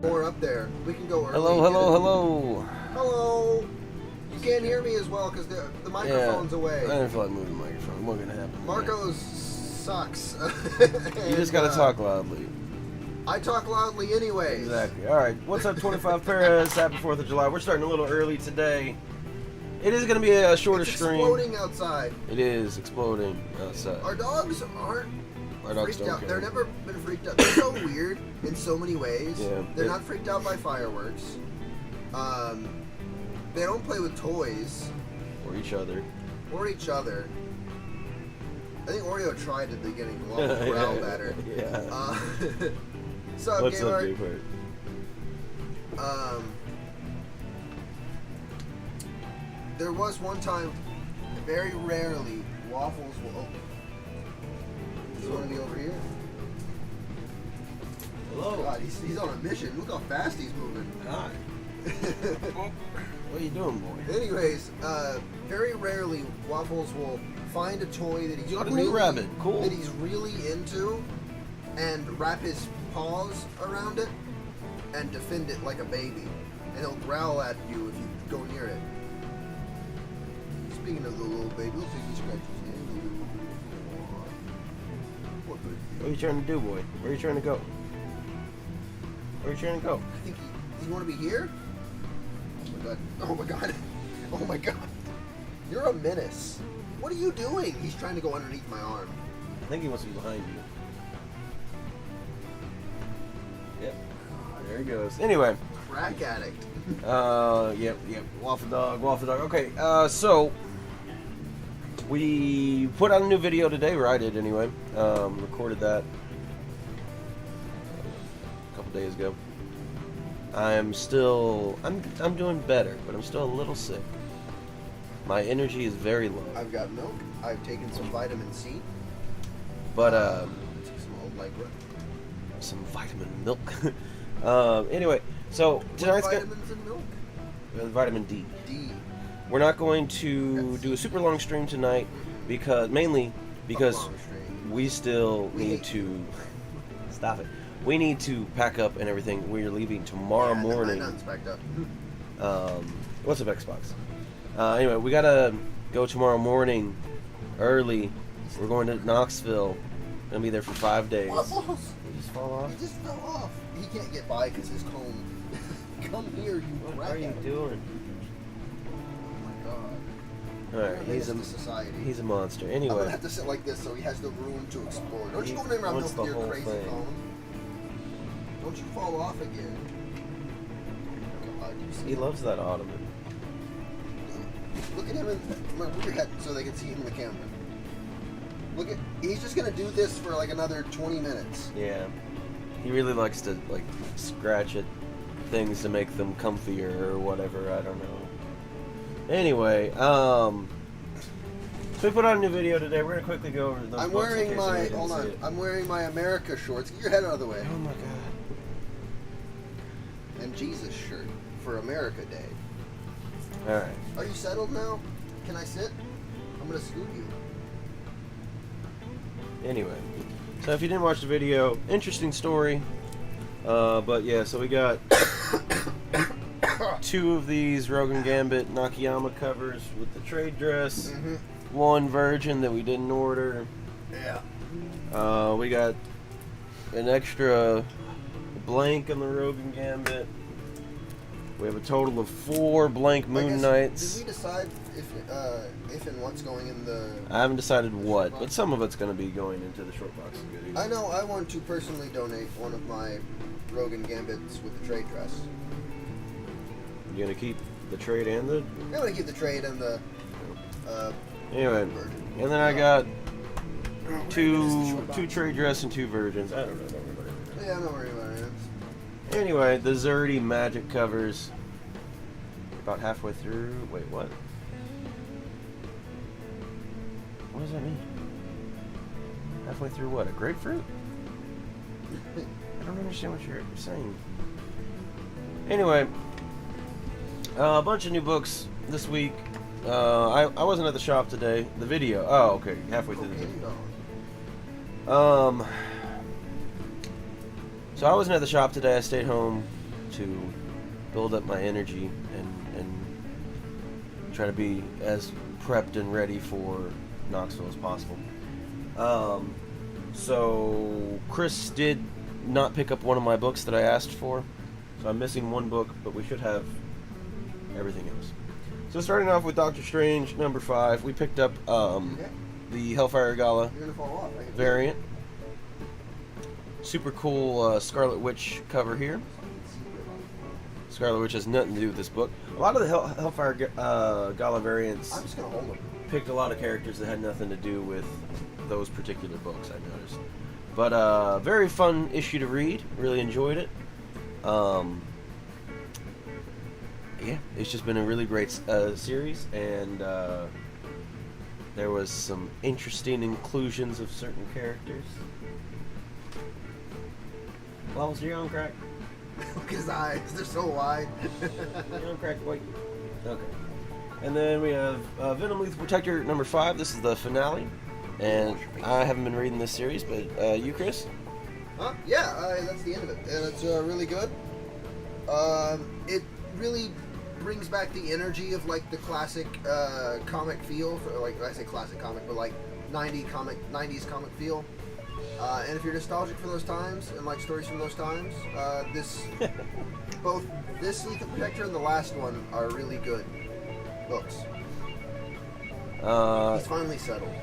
Or up there. We can go early. Hello, hello, hello. Hello. You can't hear me as well because the microphone's away. I didn't feel like moving the microphone. What gonna happen? Marco sucks. You just gotta talk loudly. I talk loudly anyways. Exactly. All right. What's up, 25 Paras? Happy 4th of July. We're starting a little early today. It is gonna be a shorter stream. It's exploding outside. It is exploding outside. Our dogs aren't Our dogs freaked don't out. care. They're never been freaked out. They're so weird in so many ways. Yeah. They're not freaked out by fireworks. They don't play with toys. Or each other. Or each other. I think Oreo tried at the beginning to growl better. Yeah. So What's up, Gamer? Big Bird? There was one time, very rarely, Waffles will open. You want to be over here? Hello. God, he's on a mission. Look how fast he's moving. Hi. What are you doing, boy? Anyways, very rarely Waffles will find a toy that he's You got a new rabbit. Cool. that he's really into, and wrap his paws around it and defend it like a baby. And he'll growl at you if you go near it. Speaking of the little baby, looks like he scratches his hand. What good? What are you trying to do, boy? Where are you trying to go? Where are you trying to go? I think you want to be here? Oh my god. Oh my god. Oh my god. You're a menace. What are you doing? He's trying to go underneath my arm. I think he wants to be behind you. Yep. There he goes. Anyway. Crack addict. Yep. Waffle dog. Okay, so we put out a new video today, or I did anyway. Recorded that a couple days ago. I'm doing better, but I'm still a little sick. My energy is very low. I've got milk. I've taken some vitamin C. But Some old Lycra. some vitamin milk. Anyway, so tonight's What got vitamins in milk? vitamin D. D. We're not going to do a super long stream tonight mainly because Long string. we still We need hate to stop it. We need to pack up and everything. We're leaving tomorrow Yeah, morning. None's backed up. What's up, Xbox? Anyway, we gotta go tomorrow morning early. We're going to Knoxville. Gonna be there for 5 days. Waffles! Did you just fall off? He just fell off. He can't get by because his comb. Come here, you What crack are you addict. doing? Oh my god. All right, You're he's a menace to society. he's a monster. I'm Anyway, gonna have to sit like this so he has the room to explore. Don't you go running around wants milking the your whole crazy thing. phone. Don't you fall off again. God, you see he loves that ottoman. Look at him and move your head so they can see him in the camera. Look at, he's just gonna do this for like another 20 minutes. Yeah, he really likes to like scratch at things to make them comfier or whatever. I don't know. Anyway, so we put out a new video today. We're gonna quickly go over those. I'm books in wearing case my, anybody didn't hold see on, it. I'm wearing my America shorts. Get your head out of the way. Oh my god. And Jesus shirt for America Day. All right. Are you settled now? Can I sit? I'm gonna scoot you. Anyway, so if you didn't watch the video, interesting story. But yeah, so we got 2 of these Rogan Gambit Nakayama covers with the trade dress. Mm-hmm. 1 virgin that we didn't order. Yeah. We got an extra blank on the Rogan Gambit. We have a total of 4 blank Moon Knights. Did we decide if and what's going in the... I haven't decided what, but some of it's going to be going into the short box of goodies. I know I want to personally donate one of my Rogan Gambits with the trade dress. You going to keep the trade and the... I'm gonna keep the trade and the... Anyway, virgin. and then I got 2 trade dress and 2 virgins. I don't know. Don't worry about it. Yeah, don't worry about it. Anyway, the Zerdy Magic covers. About halfway through. Wait, what? What does that mean? Halfway through what? A grapefruit? I don't understand what you're saying. Anyway, a bunch of new books this week. I wasn't at the shop today. The video. Oh, okay. Halfway through the video. So I wasn't at the shop today. I stayed home to build up my energy and try to be as prepped and ready for Knoxville as possible. So Chris did not pick up one of my books that I asked for. So I'm missing 1 book, but we should have everything else. So starting off with Doctor Strange, number 5, we picked up the Hellfire Gala You're gonna fall off. variant. super cool Scarlet Witch cover here. Scarlet Witch has nothing to do with this book. A lot of the Hellfire Gala variants I'm just gonna hold them. picked a lot of characters that had nothing to do with those particular books, I noticed. But very fun issue to read. Really enjoyed it. Yeah, it's just been a really great series, and there was some interesting inclusions of certain characters. Levels, you're on crack. Look at his eyes, they're so wide. You're on crack, wait. Okay. And then we have Venom Lethal Protector number 5. This is the finale. And I haven't been reading this series, but you, Chris? Yeah, that's the end of it. And it's really good. It really brings back the energy of like the classic comic feel. For, like I say classic comic, but like 90s comic feel. And if you're nostalgic for those times and like stories from those times, both this Lethal Protector and the last one are really good books. He's finally settled.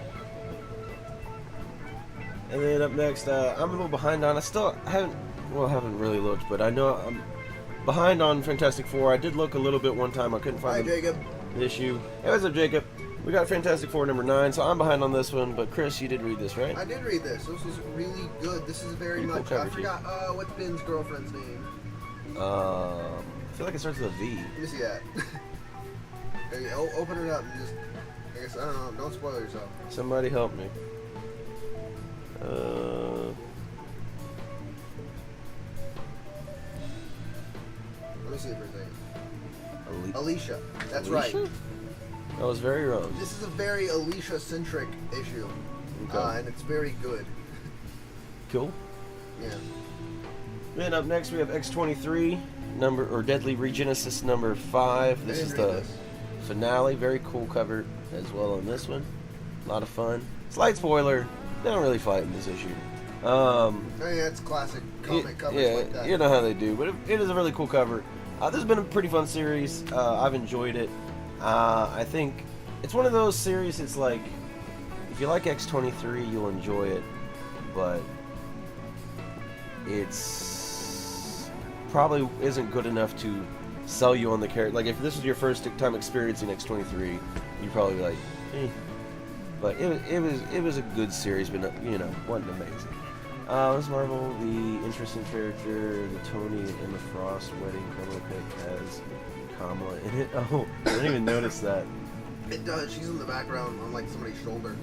And then up next, I'm a little behind on. I haven't really looked, but I know I'm behind on Fantastic Four. I did look a little bit one time. I couldn't find Jacob. the issue. Hey, what's up, Jacob? We got Fantastic Four number 9, so I'm behind on this one. But Chris, you did read this, right? I did read this. This was really good. This is very Pretty much. cool cover, I forgot what's Ben's girlfriend's name. I feel like it starts with a V. Let me see that. There you go. Open it up and just. I guess I don't know. Don't spoil yourself. Somebody help me. Let me see her name. Ali- Alicia. That's Alicia? right. I was very wrong. This is a very Alicia-centric issue, Okay. and it's very good. Cool. Yeah. Then up next we have X-23 Deadly Regenesis number 5. This I is didn't the read this. finale. Very cool cover as well on this one. A lot of fun. Slight spoiler. They don't really fight in this issue. I mean, that's classic comic covers like that. You know how they do, but it is a really cool cover. This has been a pretty fun series. I've enjoyed it. I think it's one of those series. It's like if you like X-23, you'll enjoy it, but it's probably isn't good enough to sell you on the character. Like if this was your first time experiencing X-23, you'd probably be like, eh. But it was a good series, but wasn't amazing. Miss Marvel, the interesting character, the Tony and Emma Frost wedding promo pic has Kamala in it. Oh, I didn't even notice that. It does. She's in the background on like somebody's shoulder.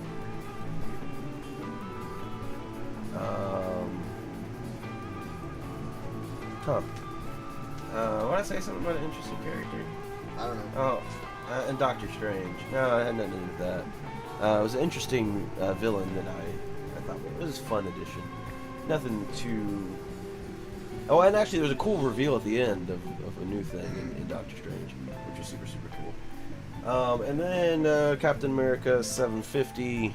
Want to say something about an interesting character? I don't know. Oh, and Doctor Strange. No, it had nothing to do with that. It was an interesting villain that I thought it was a fun addition. Nothing too. Oh, and actually, there was a cool reveal at the end of a new thing in Doctor Strange, which was super cool. And then Captain America 750.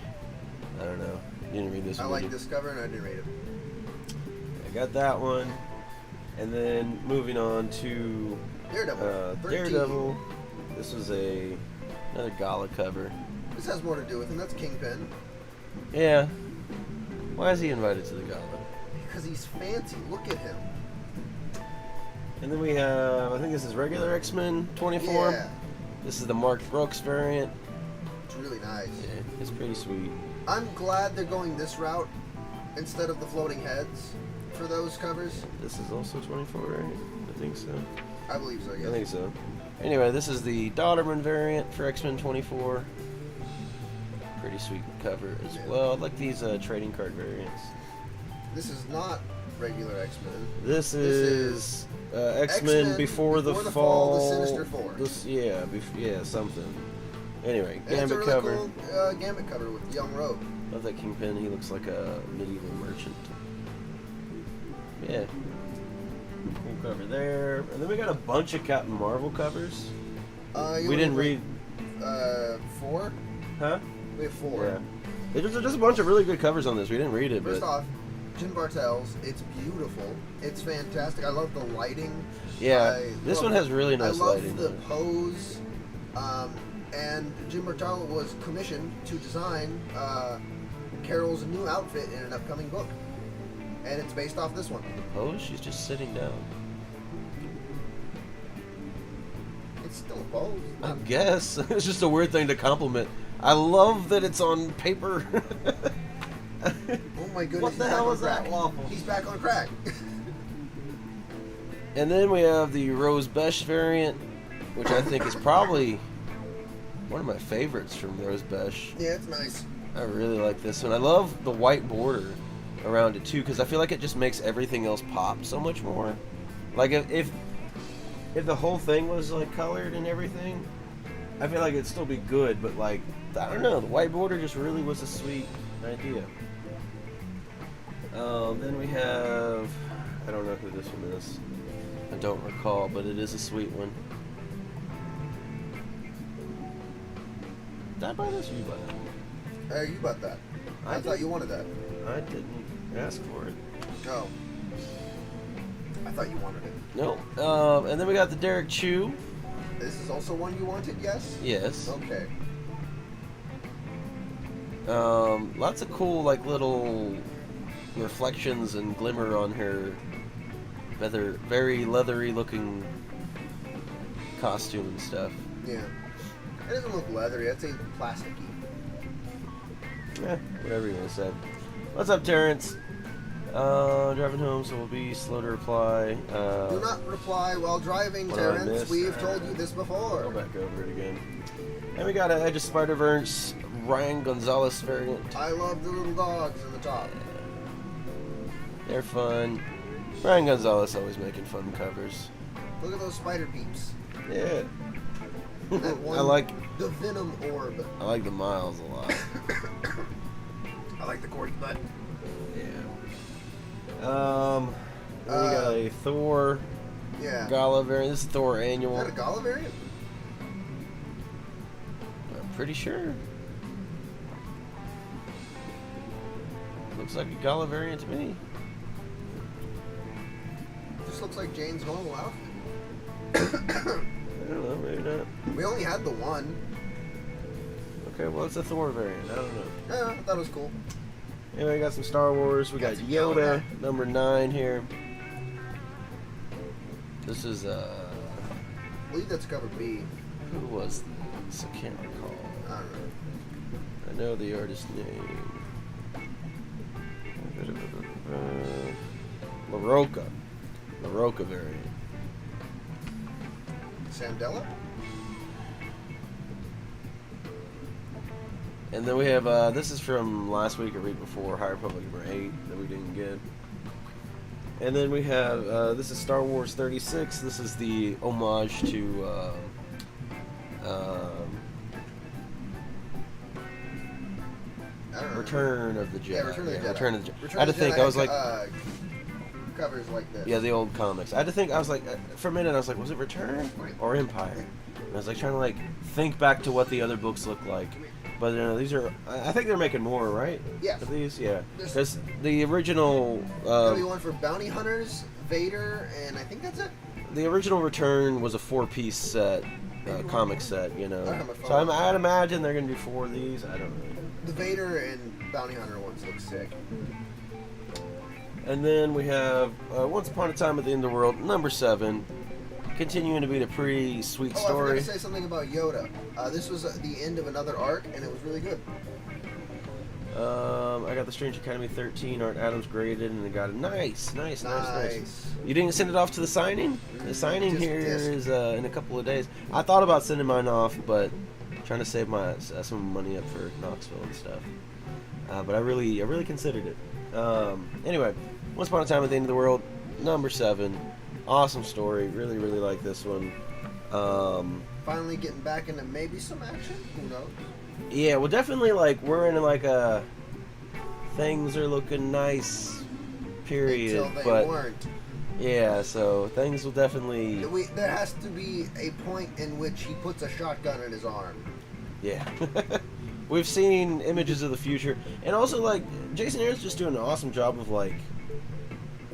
I don't know. You didn't read this one. I like this cover and I didn't read it. I got that one. And then moving on to Daredevil. 13. Daredevil. This was another gala cover. This has more to do with him. That's Kingpin. Yeah. Why is he invited to the gala? Because he's fancy. Look at him. And then we have, I think this is regular X-Men 24. Yeah. This is the Mark Brooks variant. It's really nice. Yeah, it's pretty sweet. I'm glad they're going this route instead of the floating heads for those covers. This is also 24, right? I think so. I believe so, yes. I think so. Anyway, this is the Dodderman variant for X-Men 24. Pretty sweet cover as well. I like these trading card variants. This is not regular X-Men. This is X-Men before the fall. The Sinister Four. Yeah, something. Anyway, And it's a Gambit really cover. cool Gambit cover with Young Rogue. Love that Kingpin. He looks like a medieval merchant. Yeah. Cool cover there. And then we got a bunch of Captain Marvel covers. We didn't read. 4? Huh? We have 4. Yeah. There's a bunch of really good covers on this. We didn't read it, First but off, Jim Bartels. It's beautiful. It's fantastic. I love the lighting. yeah, this one has really nice I love lighting. the pose. And Jim Bartels was commissioned to design Carol's new outfit in an upcoming book. and it's based off this one. Pose? She's just sitting down. It's still a pose. I guess. It's just a weird thing to compliment. I love that it's on paper. Oh my goodness. What the hell is that waffle? He's back on crack. And then we have the Rose Besh variant, which I think is probably one of my favorites from Rose Besh. Yeah, it's nice. I really like this one. I love the white border around it too, because I feel like it just makes everything else pop so much more. Like if the whole thing was like colored and everything, I feel like it'd still be good, but like, I don't know, the white border just really was a sweet idea. Then we have, I don't know who this one is. I don't recall, but it is a sweet one. Did I buy this or you buy that? You bought that. I thought you wanted that. I didn't ask for it. No. I thought you wanted it. No. And then we got the Derek Chew. This is also one you wanted, yes? Yes. Okay. Lots of cool, like, little reflections and glimmer on her very leathery looking costume and stuff. Yeah. It doesn't look leathery. I'd say plasticky. Whatever you want to say. What's up, Terrence? Driving home, so we'll be slow to reply. Do not reply while driving, Terrence. We've told you this before. Go back over it again. And we got a Edge of Spider-Verse Ryan Gonzalez variant. I love the little dogs in the top. They're fun. Ryan Gonzalez always making fun covers. Look at those spider peeps. Yeah. That one, I like the Venom Orb. I like the Miles a lot. I like the Corky Butt. Yeah. We got a Thor Gala variant. This is Thor Annual. Is that a Gala variant? I'm pretty sure. Looks like a Gala variant to me. This looks like Jane's normal outfit. I don't know, maybe not. We only had the one. Okay, well, it's a Thor variant. I don't know. Yeah, I thought it was cool. Anyway, we got some Star Wars. We got Yoda, number 9 here. This is, I believe that's cover B. Who was this? I can't recall. I don't know. I know the artist name. LaRocca variant. Sandela? And then we have, this is from last week or week before, High Republic number 8 that we didn't get. And then we have, this is Star Wars 36. This is the homage to, Return of the Jedi. Yeah, Return of the Jedi. Return of the Jedi. Return I had to of the think, Jedi I was like... covers like this. Yeah, the old comics. I had to think, I was like, for a minute, I was like, was it Return or Empire? And I was like trying to like think back to what the other books look like. But these are, I think they're making more, right? Yes. Of these, yeah. Because the original... There'll be one for Bounty Hunters, Vader, and I think that's it. The original Return was a 4-piece set, comic set, you know. So I'd imagine they're going to do 4 of these. I don't know. The Vader and Bounty Hunter ones look sick. And then we have Once Upon a Time at the End of the World, number 7. Continuing to be a pretty sweet story. I forgot to say something about Yoda. This was the end of another arc, and it was really good. I got the Strange Academy 13 Art Adams graded, and it got a nice. You didn't send it off to the signing? The signing here is in a couple of days. I thought about sending mine off, but trying to save some money up for Knoxville and stuff. But I really considered it. Anyway, Once Upon a Time at the End of the World, number 7. Awesome story. Really like this one. Finally getting back into maybe some action. Who knows? Yeah, well, definitely, like, we're in, like, a things are looking nice period. Until they weren't. Yeah, so things will definitely... There has to be a point in which he puts a shotgun in his arm. Yeah. We've seen images of the future. And also, like, Jason Aaron's just doing an awesome job of, like,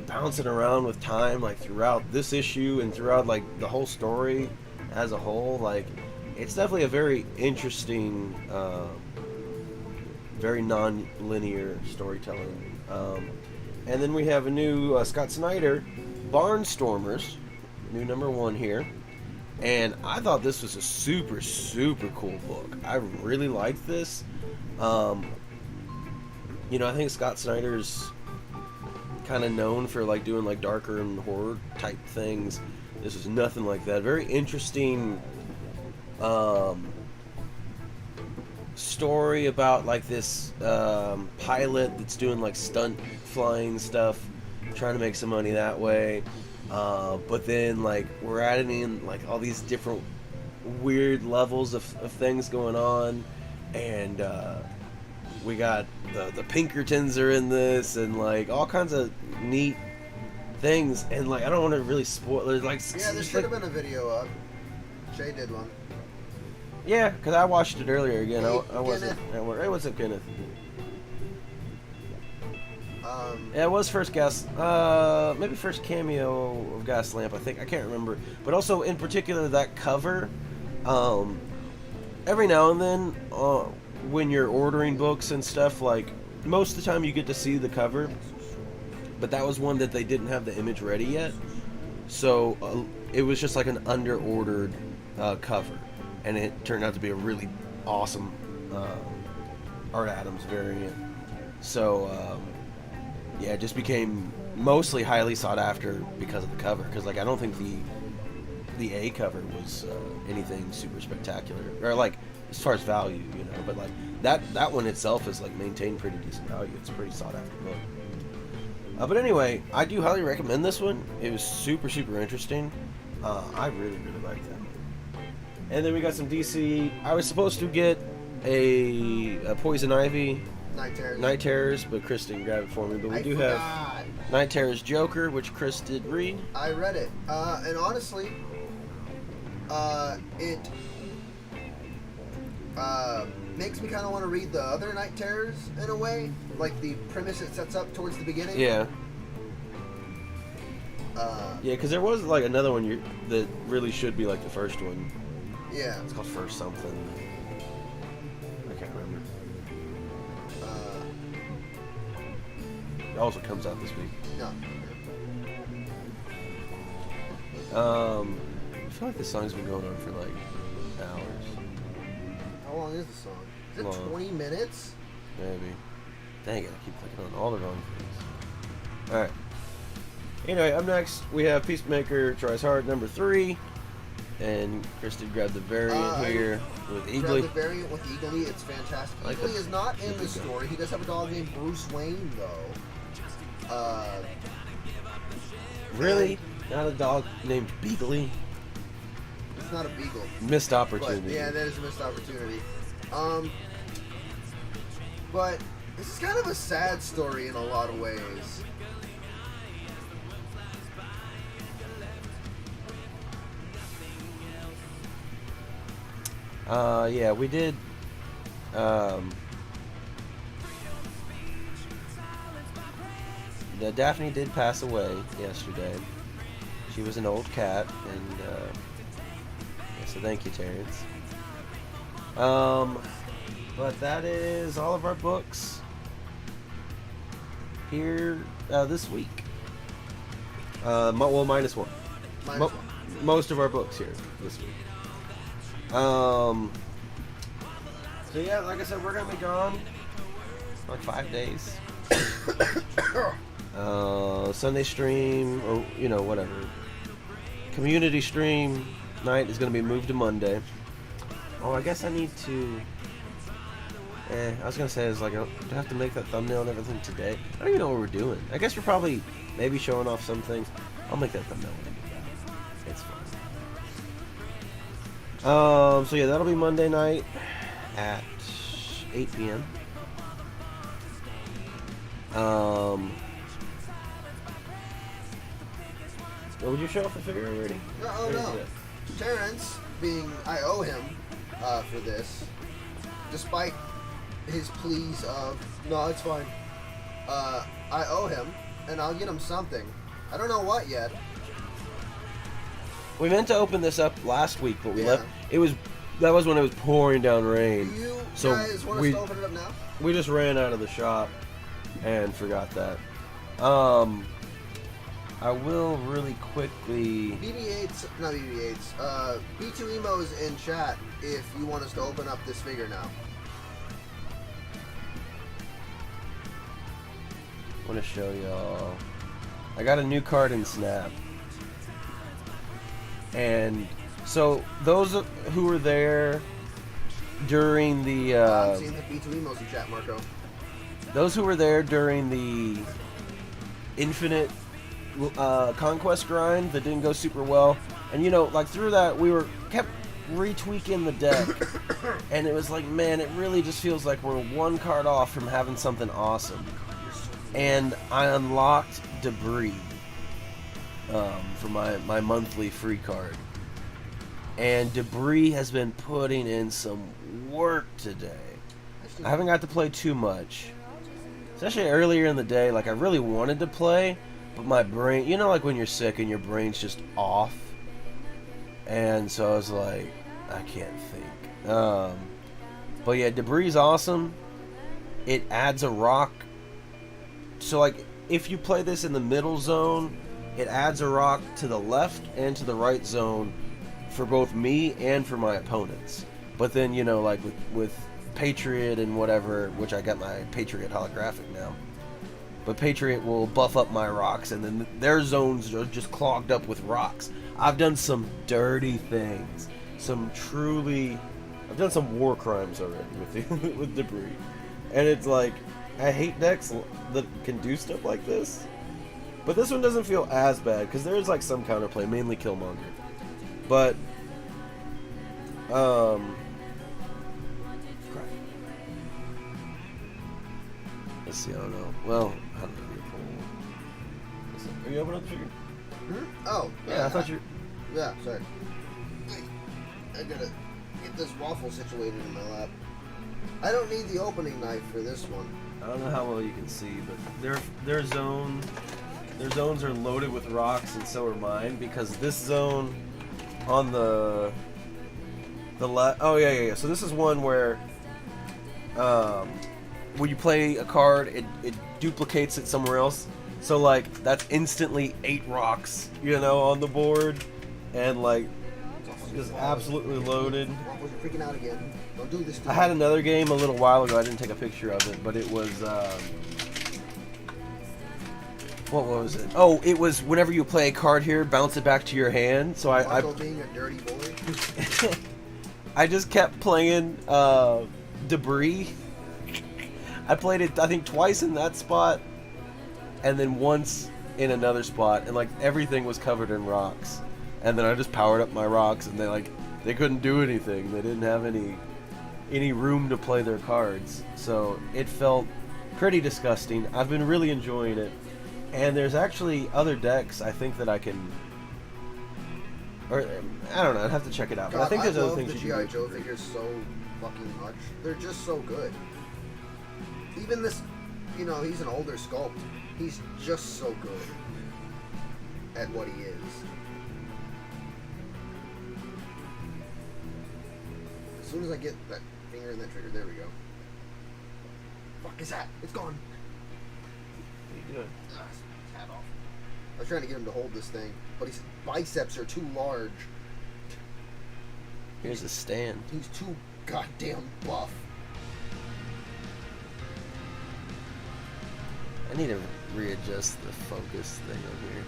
bouncing around with time, like, throughout this issue and throughout, like, the whole story as a whole. Like, it's definitely a very interesting, very non-linear storytelling. And then we have a new Scott Snyder, Barnstormers, new #1 here. And I thought this was a super, super cool book. I really liked this. You know, I think Scott Snyder's kind of known for like doing like darker and horror type things. This was nothing like that. Very interesting story about like this pilot that's doing like stunt flying stuff, trying to make some money that way. But then like we're adding in like all these different weird levels of things going on, and we got the Pinkertons are in this, and like all kinds of neat things. And like I don't want to really spoil. There's like there should have been a video up. Jay did one. Yeah, because I watched it earlier again. I wasn't at work. It wasn't Kenneth. Yeah, it was first guest. Maybe first cameo of Gas Lamp, I think. I can't remember. But also, in particular, that cover. Every now and then, when you're ordering books and stuff, like, most of the time you get to see the cover. But that was one that they didn't have the image ready yet. So, it was just like an under-ordered cover. And it turned out to be a really awesome Art Adams variant. So, yeah, it just became mostly highly sought after because of the cover. Because, like, I don't think the A cover was anything super spectacular. Or, like, as far as value, you know. But, like, that one itself is, like, maintained pretty decent value. It's a pretty sought after book. But anyway, I do highly recommend this one. It was super, super interesting. I really, really liked it. And then we got some DC. I was supposed to get a Poison Ivy Night Terrors, but Chris didn't grab it for me. But we do have Night Terrors Joker, which Chris did read. I read it, and honestly, it makes me kind of want to read the other Night Terrors in a way, like the premise it sets up towards the beginning. Yeah. Yeah, because there was like another one that really should be like the first one. Yeah. It's called First something. I can't remember. It also comes out this week. No. I feel like this song's been going on for like hours. How long is the song? Is it Long. 20 minutes? Maybe. Dang it, I keep clicking on all the wrong things. Alright. Anyway, up next, we have Peacemaker Tries Hard #3. And Chris did grab the variant here with Eagly. Grab the variant with Eagly. It's fantastic. Like Eagly is not in the story. He does have a dog named Bruce Wayne, though. Really? Not a dog named Beagly? It's not a beagle. Missed opportunity. But, yeah, that is a missed opportunity. But this is kind of a sad story in a lot of ways. Yeah, we did. Daphne did pass away yesterday. She was an old cat, and so thank you, Terrence. But that is all of our books here this week. Well, minus one. Most of our books here this week. So yeah, like I said, we're gonna be gone for like 5 days. Sunday stream, or you know, whatever. Community stream night is gonna be moved to Monday. Oh, I guess I need to. I was gonna say, do I have to make that thumbnail and everything today? I don't even know what we're doing. I guess we're probably maybe showing off some things. I'll make that thumbnail when I get back. It's fine. So yeah, that'll be Monday night at 8 p.m. Would you show off the figure already? No. Terrence, I owe him for this, despite his pleas of, no, it's fine. I owe him, and I'll get him something. I don't know what yet. We meant to open this up last week, but we left. That was when it was pouring down rain. You so guys want us to open it up now? We just ran out of the shop and forgot that. I will really quickly. BB8s, not BB8s. B2 Emo's in chat if you want us to open up this figure now. I want to show y'all. I got a new card in Snap. And so those who were there during the I'm seeing the B2 Emo's in chat, Marco. those who were there during the Infinite Conquest grind that didn't go super well, and you know, like through that we kept retweaking the deck, and it was like, man, it really just feels like we're one card off from having something awesome. And I unlocked Debris for my monthly free card, and Debris has been putting in some work today. I haven't got to play too much, especially earlier in the day. Like, I really wanted to play, but my brain, you know, like when you're sick and your brain's just off, and so I was like, I can't think. But yeah, Debris is awesome. It adds a rock. So like, if you play this in the middle zone, it adds a rock to the left and to the right zone for both me and for my opponents. But then, you know, like with Patriot and whatever, which I got my Patriot holographic now, but Patriot will buff up my rocks, and then their zones are just clogged up with rocks. I've done some dirty things, I've done some war crimes already with Debris, and it's like, I hate decks that can do stuff like this, but this one doesn't feel as bad because there's like some counterplay, mainly Killmonger, but let's see, I don't know. Well, how do I pull? Are you opening up the figure? Hmm? Oh. Yeah, I thought you. Yeah, sorry. Wait, I gotta get this waffle situated in my lap. I don't need the opening knife for this one. I don't know how well you can see, but their zones are loaded with rocks, and so are mine, because this zone on the left. Oh yeah. So this is one where when you play a card, it duplicates it somewhere else. So like, that's instantly 8 rocks, you know, on the board, and like, just absolutely loaded. Waffles are freaking out again. Don't do this to I me. had another game a little while ago. I didn't take a picture of it, but it was what was it? Oh, it was whenever you play a card here, bounce it back to your hand. So I being a dirty boy. I just kept playing Debris. I played it, I think, twice in that spot, and then once in another spot, and like everything was covered in rocks. And then I just powered up my rocks, and they couldn't do anything. They didn't have any room to play their cards. So it felt pretty disgusting. I've been really enjoying it. And there's actually other decks I think that I can, or I don't know, I'd have to check it out. God, but I think there's other things the you can G.I. do. Joe figures so fucking much. They're just so good. Even this, you know, he's an older sculpt. He's just so good at what he is. As soon as I get that finger in that trigger, there we go. Fuck is that? It's gone. What are you doing? His hat off. I was trying to get him to hold this thing, but his biceps are too large. Here's a stand. He's too goddamn buff. I need to readjust the focus thing over here.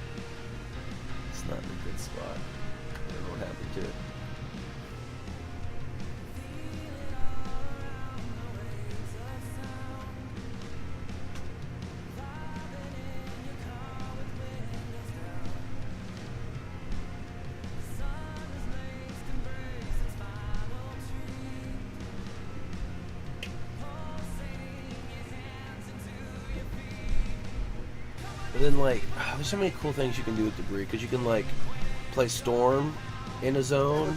It's not in a good spot. I don't know what happened to it. But then, like, there's so many cool things you can do with Debris, because you can, like, play Storm in a zone,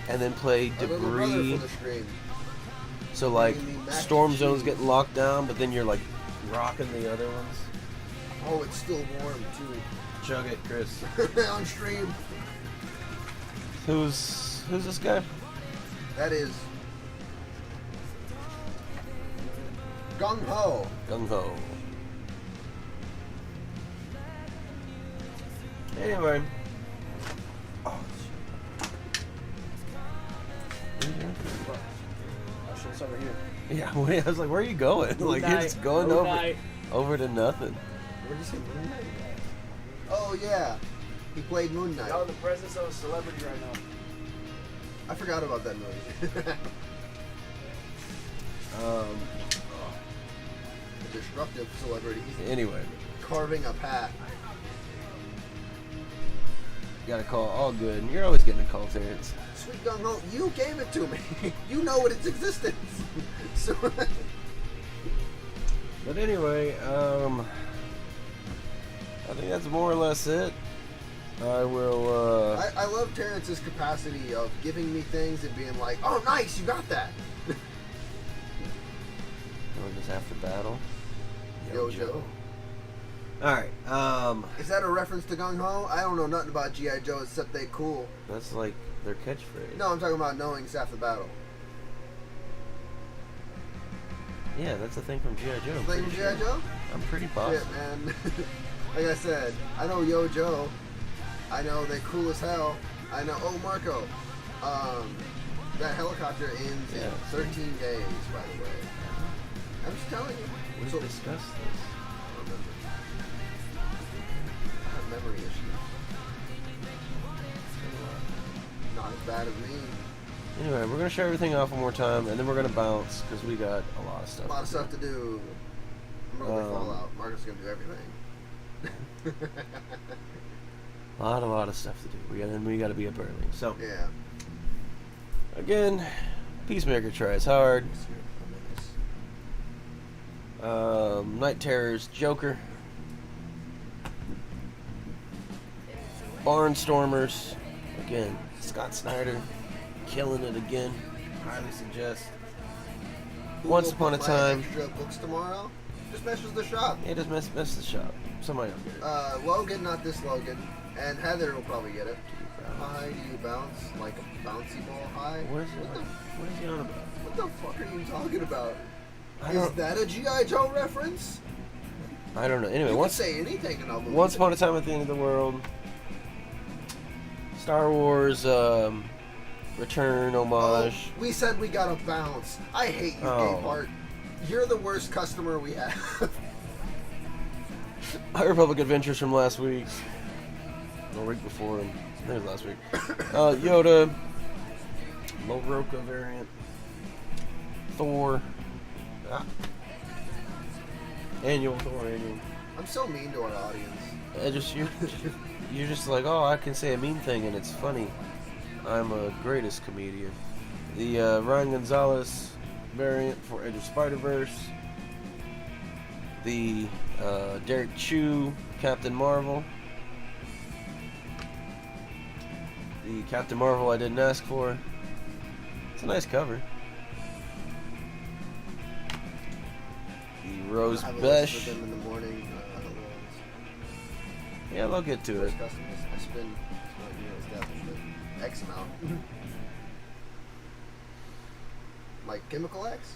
and then play Debris. So, like, Storm zones get locked down, but then you're, like, rocking the other ones. Oh, it's still warm, too. Chug it, Chris. On stream. Who's this guy? That is Gung Ho. Gung Ho. Anyway. Oh, shit. I'll show us over here. Yeah, I was like, where are you going? Moon Like, Knight, you're just going Moon over Knight. over to nothing. Where'd you say Moon Knight? Oh yeah, he played Moon Knight. Y'all in the presence of a celebrity right now. I forgot about that movie. A disruptive celebrity. Anyway, Carving a path. got a call. All good. You're always getting a call, Terrence. Sweet Gung Ho, you gave it to me. You know what its existence. So, But anyway, I think that's more or less it. I will. I love Terrence's capacity of giving me things and being like, "Oh, nice, you got that." Doing this after battle. Yo, Joe. All right. Is that a reference to Gung Ho? I don't know nothing about G.I. Joe except they cool. That's like their catchphrase. No, I'm talking about knowing it's after battle. Yeah, that's a thing from G.I. Joe. I'm Thing pretty G.I. sure. Joe? I'm pretty positive. Shit, man. Like I said, I know Yo Joe. I know they cool as hell. I know. Oh, Marco. That helicopter ends in 13 days, by the way. I'm just telling you. We So- discussed this. I don't remember. I have memory issues. Not as bad as me. Anyway, we're gonna show everything off one more time, and then we're gonna bounce because we got a lot of stuff. A lot of stuff to do. I'm gonna play Fallout. Marcus is gonna do everything. A lot of stuff to do. We gotta be up early. So Yeah. again, Peacemaker tries hard. Night Terror's Joker. Barnstormers. Again, Scott Snyder killing it again. Highly suggest. Once Google upon a Play time. Extra books tomorrow. Just meshes the shop. Yeah, just miss the shop. Somebody will get it. Logan, not this Logan, and Heather will probably get it. How high do you bounce? Like a bouncy ball high? What is he on about? What the fuck are you talking about? I Is don't- that a G.I. Joe reference? I don't know. Anyway, You can once say anything and I'll believe Once it. Upon a Time at the End of the World, Star Wars Return homage. Oh, we said we gotta bounce. I hate you, Oh. Gay Bart. You're the worst customer we have. High Republic Adventures from last week, or week before, I think it was last week. Yoda, Loroka variant, Thor, annual Thor annual. I'm so mean to our audience. You're just like, oh, I can say a mean thing and it's funny. I'm a greatest comedian. The Ryan Gonzalez variant for Edge of Spider-Verse. The Derek Chu Captain Marvel. The Captain Marvel I didn't ask for. It's a nice cover. The Rose I have a list Besh. for them in the morning. Other ones. Yeah, they'll get to it. First customers. I spend establishment X amount. Like Chemical X?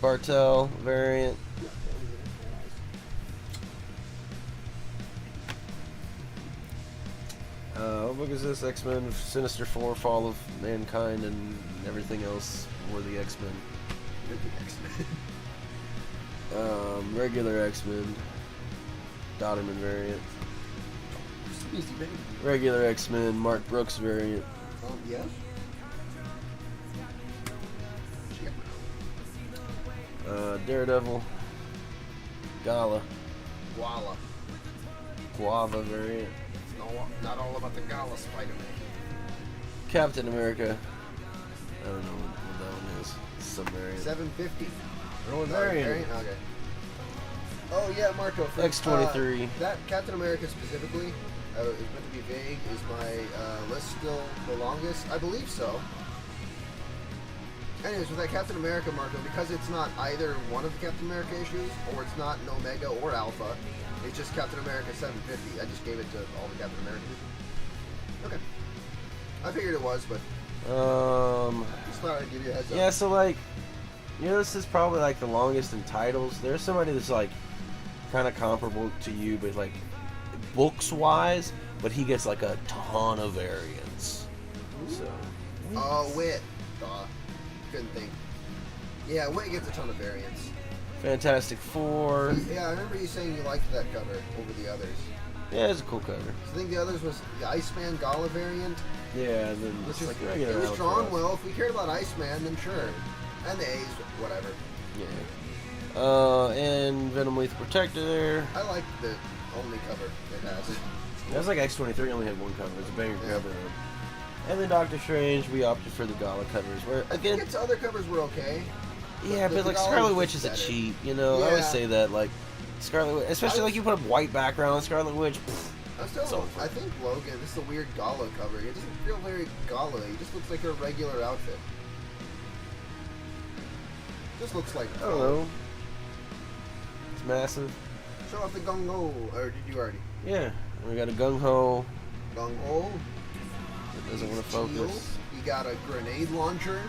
Bartel variant. What book is this? X-Men, Sinister Four, Fall of Mankind, and everything else for the X-Men. Regular X-Men, Dodderman variant. Regular X-Men, Mark Brooks variant. Yeah. Daredevil, Gala, Walla. Guava variant. Not all about the Gala Spider-Man. Captain America. I don't know what that one is. It's some variant. 750. Oh, variant. Okay. Oh yeah, Marco. X-23. That Captain America specifically, is meant to be vague. Is my list still the longest? I believe so. Anyways, with that Captain America, Marco, because it's not either one of the Captain America issues, or it's not an Omega or Alpha, it's just Captain America 750. I just gave it to all the Captain America issues. Okay. I figured it was, but just thought I'd give you a heads up. Yeah, so like, this is probably like the longest in titles. There's somebody that's like kind of comparable to you, but like books wise, but he gets like a ton of variants. So. Oh, Wit. Couldn't think. Yeah, Wit gets a ton of variants. Fantastic Four. Yeah, I remember you saying you liked that cover over the others. Yeah, it's a cool cover. So I think the others was the Iceman Gala variant. Yeah, and then Which it's is, like regular. it was Outcast. drawn well. If we cared about Iceman, then sure. And the A's, whatever. Yeah. And Venom Lethal Protector there. I like the only cover it has. That's like X-23 only had one cover. It's a banger Yeah. cover. And then Doctor Strange, we opted for the Gala covers. Where I again, think its other covers were okay. yeah, the but like Gala Scarlet was Witch is a better. cheat, you know. I always Yeah. say that, like Scarlet Witch, especially like you put up white background on Scarlet Witch. I'm still, It's over. I think Logan, this is a weird Gala cover. It doesn't feel very Gala. He just looks like a regular outfit. Just looks like. I don't know. It's massive. Show off the gung ho, or did you already? Yeah, and we got a gung ho. Gung ho. It doesn't want to focus. You got a grenade launcher,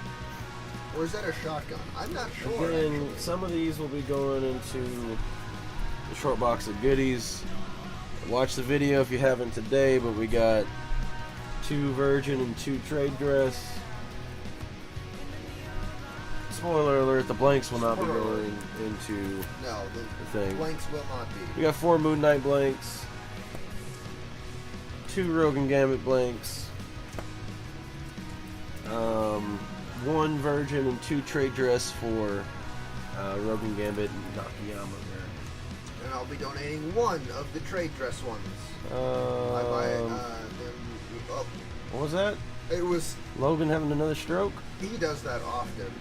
or is that a shotgun? I'm not sure. Again, actually. some of these will be going into the short box of goodies. Watch the video if you haven't today, but we got 2 Virgin and 2 Trade Dress. Spoiler alert, the blanks will not be going into No, the the thing. blanks will not be. We got 4 Moon Knight blanks, 2 Rogue and Gambit blanks, 1 Virgin and 2 Trade Dress for Rogue and Gambit and Nakayama there. And I'll be donating 1 of the trade dress ones. I buy it. What was that? It was. Logan having another stroke? He does that often.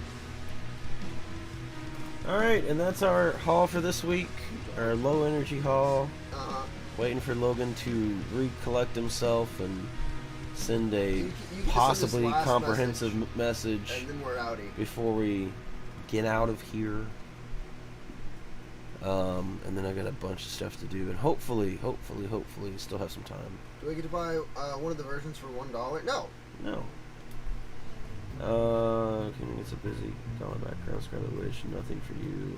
Alright, and that's our haul for this week. Our low energy haul. Waiting for Logan to recollect himself and send a You can send possibly this last comprehensive message And then we're outie. before we get out of here. And then I got a bunch of stuff to do, and hopefully still have some time. Do I get to buy one of the versions for $1? No. No. It's a busy color background, Scarlet Witch, nothing for you.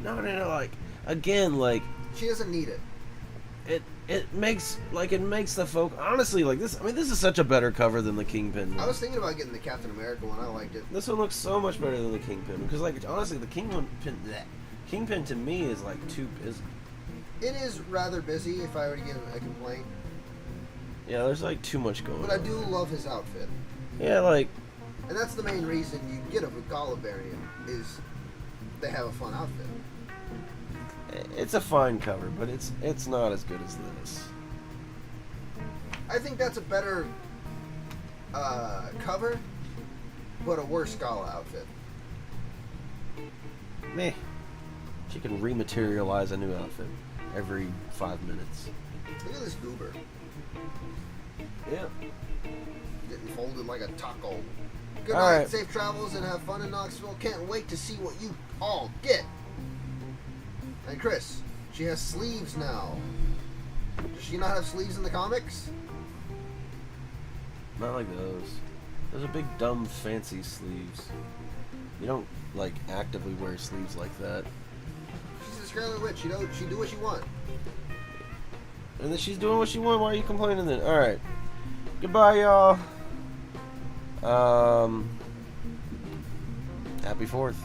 No, like again, like She doesn't need it. it makes the folk honestly like this. I mean, this is such a better cover than the Kingpin one. I was thinking about getting the Captain America one. I liked it. This one looks so much better than the Kingpin because, like, honestly, the Kingpin to me is like too busy. It is rather busy. If I were to give a complaint, Yeah, there's like too much going on. but I do love his outfit, Yeah, like and that's the main reason you get a Gala variant is they have a fun outfit. it's a fine cover, but it's not as good as this. I think that's a better cover, but a worse Gala outfit. Meh. She can rematerialize a new outfit every 5 minutes. Look at this goober Yeah. getting folded like a taco. Good All night, right. safe travels, and have fun in Knoxville. Can't wait to see what you all get. And Chris, she has sleeves now. Does she not have sleeves in the comics? Not like those. Those are big, dumb, fancy sleeves. You don't, like, actively wear sleeves like that. She's a Scarlet Witch. She do what she want. And then she's doing what she wants. Why are you complaining then? Alright. Goodbye, y'all. Happy 4th.